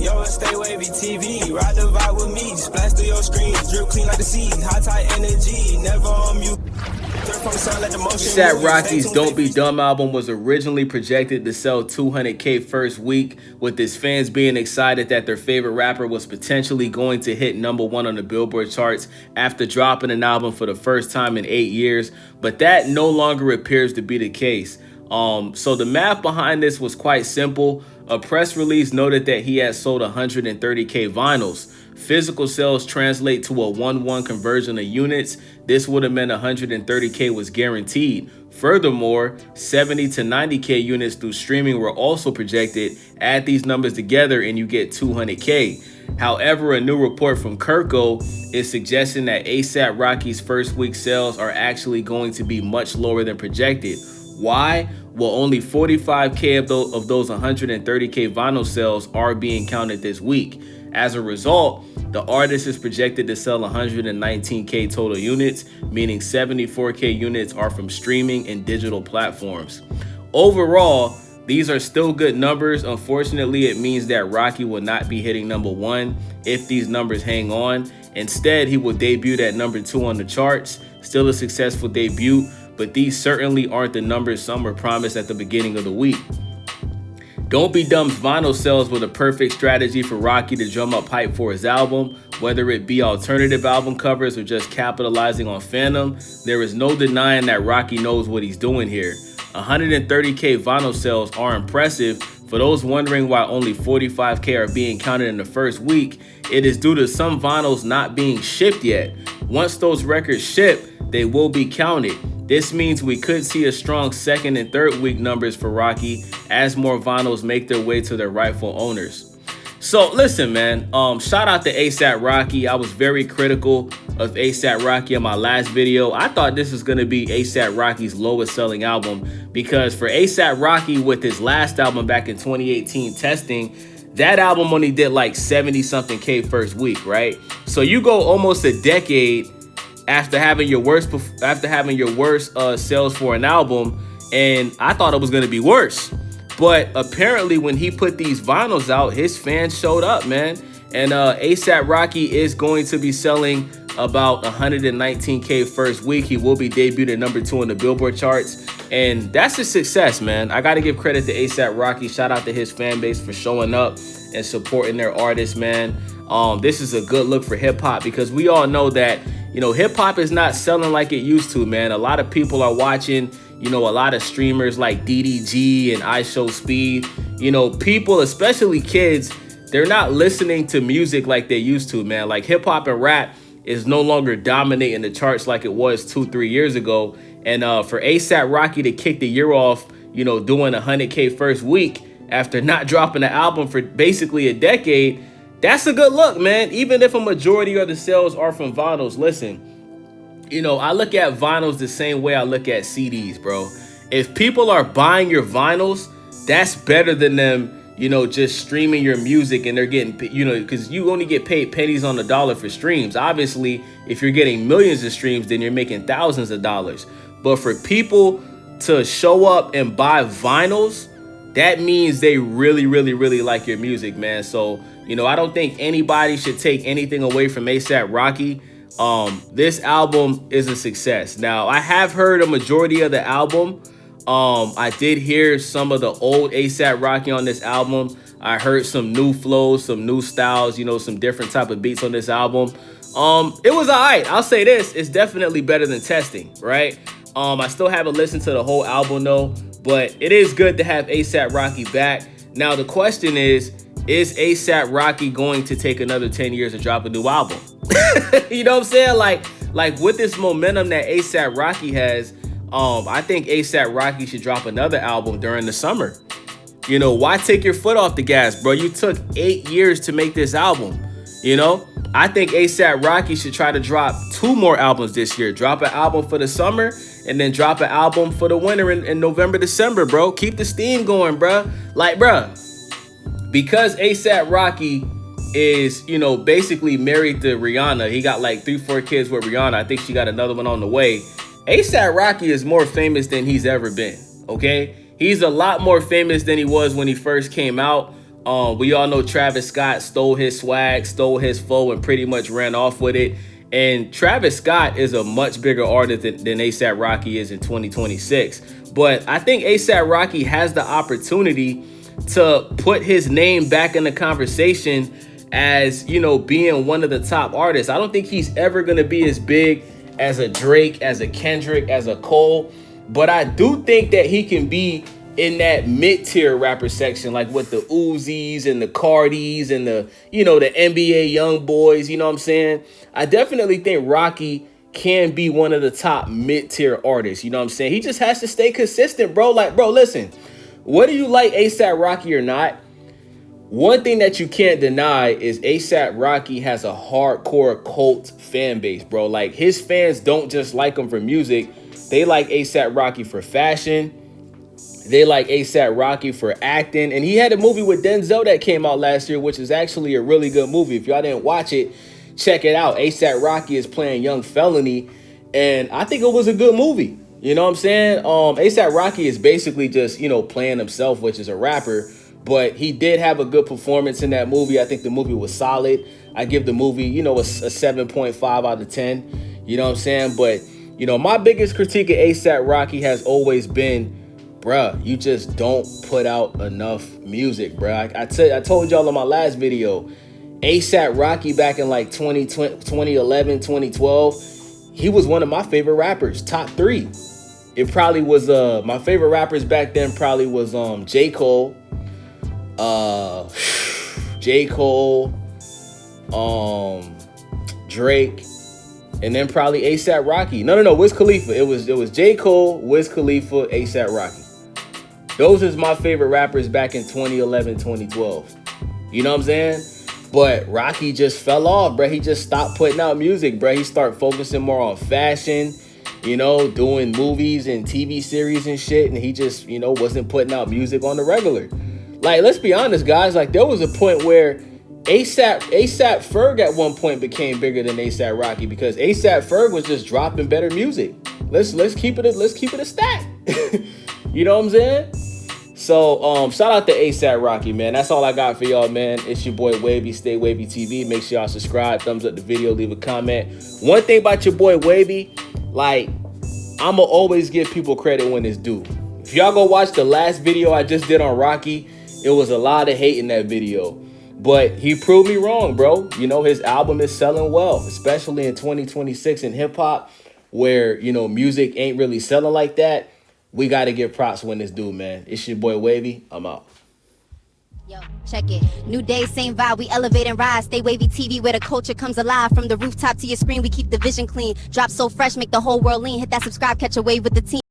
Yo, stay wavy TV, ride the vibe with me, splash through your screen, drip clean like the sea, high tide energy, never on mute. Asaprocky's Don't Be Dumb album was originally projected to sell 200K first week, with his fans being excited that their favorite rapper was potentially going to hit #1 on the Billboard charts after dropping an album for the first time in 8 years, but that no longer appears to be the case. So the math behind this was quite simple. A press release noted that he had sold 130K vinyls. Physical sales translate to a 1-1 conversion of units. This would have meant 130K was guaranteed. Furthermore, 70 to 90K units through streaming were also projected. Add these numbers together and you get 200K. However, a new report from Kirko is suggesting that Asaprocky's first week sales are actually going to be much lower than projected. Why? Well, only 45K of those 130K vinyl sales are being counted this week. As a result, the artist is projected to sell 119K total units, meaning 74K units are from streaming and digital platforms. Overall, these are still good numbers. Unfortunately, it means that Rocky will not be hitting #1 if these numbers hang on. Instead, he will debut at #2 on the charts. Still a successful debut, but these certainly aren't the numbers some were promised at the beginning of the week. Don't Be Dumb's vinyl sales were the perfect strategy for Rocky to drum up hype for his album. Whether it be alternative album covers or just capitalizing on fandom, there is no denying that Rocky knows what he's doing here. 130K vinyl sales are impressive. For those wondering why only 45K are being counted in the first week, it is due to some vinyls not being shipped yet. Once those records ship, they will be counted. This means we could see a strong second and third week numbers for Rocky as more vinyls make their way to their rightful owners. So listen, man, shout out to Asaprocky. I was very critical of Asaprocky in my last video. I thought this was going to be Asaprocky's lowest selling album because for Asaprocky with his last album back in 2018, Testing, that album only did like 70 something K first week, right? So you go almost a decade after having your worst sales for an album, and I thought it was gonna be worse. But apparently when he put these vinyls out, his fans showed up, man. And Asaprocky is going to be selling about 119K first week. He will be debuted at #2 on the Billboard charts, and that's a success, man. I gotta give credit to Asaprocky. Shout out to his fan base for showing up and supporting their artists, man. This is a good look for hip-hop because we all know that, you know, hip-hop is not selling like it used to, man. A lot of people are watching, you know, a lot of streamers like DDG and iShowSpeed. You know, people, especially kids, they're not listening to music like they used to, man. Like hip-hop and rap is no longer dominating the charts like it was 2-3 years ago. And for Asaprocky to kick the year off, you know, doing 100K first week after not dropping an album for basically a decade, that's a good look, man. Even if a majority of the sales are from vinyls, listen, you know, I look at vinyls the same way I look at CDs, bro. If people are buying your vinyls, that's better than them, you know, just streaming your music and they're getting, you know, because you only get paid pennies on the dollar for streams. Obviously, if you're getting millions of streams, then you're making thousands of dollars. But for people to show up and buy vinyls, that means they really, really, really like your music, man. So, you know, I don't think anybody should take anything away from Asaprocky. This album is a success. Now, I have heard a majority of the album. I did hear some of the old Asaprocky on this album. I heard some new flows, some new styles, you know, some different type of beats on this album. It was all right. I'll say this, it's definitely better than Testing, right? I still haven't listened to the whole album though, but it is good to have Asaprocky back. Now, the question is Asaprocky going to take another 10 years to drop a new album? You know what I'm saying? Like with this momentum that Asaprocky has, I think Asaprocky should drop another album during the summer. You know, why take your foot off the gas, bro? You took 8 years to make this album. You know, I think Asaprocky should try to drop 2 more albums this year. Drop an album for the summer and then drop an album for the winter in November, December, bro. Keep the steam going, bro. Like, bro, because Asaprocky is, you know, basically married to Rihanna. He got like 3-4 kids with Rihanna. I think she got another one on the way. Asaprocky is more famous than he's ever been, okay? He's a lot more famous than he was when he first came out. We all know Travis Scott stole his swag, stole his flow, and pretty much ran off with it. And Travis Scott is a much bigger artist than A$AP Rocky is in 2026. But I think A$AP Rocky has the opportunity to put his name back in the conversation as, you know, being one of the top artists. I don't think he's ever going to be as big as a Drake, as a Kendrick, as a Cole. But I do think that he can be in that mid-tier rapper section, like with the Uzis and the Cardis and the, you know, the NBA young boys, you know what I'm saying? I definitely think Rocky can be one of the top mid-tier artists, you know what I'm saying? He just has to stay consistent, bro. Like, bro, listen, whether you like A$AP Rocky or not, one thing that you can't deny is A$AP Rocky has a hardcore cult fan base, bro. Like, his fans don't just like him for music. They like A$AP Rocky for fashion. They like A$AP Rocky for acting. And he had a movie with Denzel that came out last year, which is actually a really good movie. If y'all didn't watch it, check it out. A$AP Rocky is playing Young Felony, and I think it was a good movie. You know what I'm saying? A$AP Rocky is basically just, you know, playing himself, which is a rapper. But he did have a good performance in that movie. I think the movie was solid. I give the movie, you know, a 7.5 out of 10. You know what I'm saying? But, you know, my biggest critique of A$AP Rocky has always been, bruh, you just don't put out enough music, bruh. I told y'all in my last video, A$AP Rocky back in like 2011, 2012, he was one of my favorite rappers, top 3. It probably was, my favorite rappers back then probably was J. Cole, Drake, and then probably A$AP Rocky. No, Wiz Khalifa. It was J. Cole, Wiz Khalifa, A$AP Rocky. Those is my favorite rappers back in 2011, 2012. You know what I'm saying? But Rocky just fell off, bro. He just stopped putting out music, bro. He started focusing more on fashion, you know, doing movies and TV series and shit. And he just, you know, wasn't putting out music on the regular. Like, let's be honest, guys. Like, there was a point where ASAP Ferg at one point became bigger than A$AP Rocky because ASAP Ferg was just dropping better music. Let's keep it a stat. You know what I'm saying? So shout out to A$AP Rocky, man. That's all I got for y'all, man. It's your boy Wavy, Stay Wavy TV. Make sure y'all subscribe, thumbs up the video, leave a comment. One thing about your boy Wavy, like, I'ma always give people credit when it's due. If y'all go watch the last video I just did on Rocky, it was a lot of hate in that video. But he proved me wrong, bro. You know, his album is selling well, especially in 2026 in hip hop, where, you know, music ain't really selling like that. We got to give props when it's due, man. It's your boy Wavy. I'm out. Yo, check it. New day, same vibe. We elevate and rise. Stay Wavy TV where the culture comes alive. From the rooftop to your screen, we keep the vision clean. Drop so fresh, make the whole world lean. Hit that subscribe, catch a wave with the team.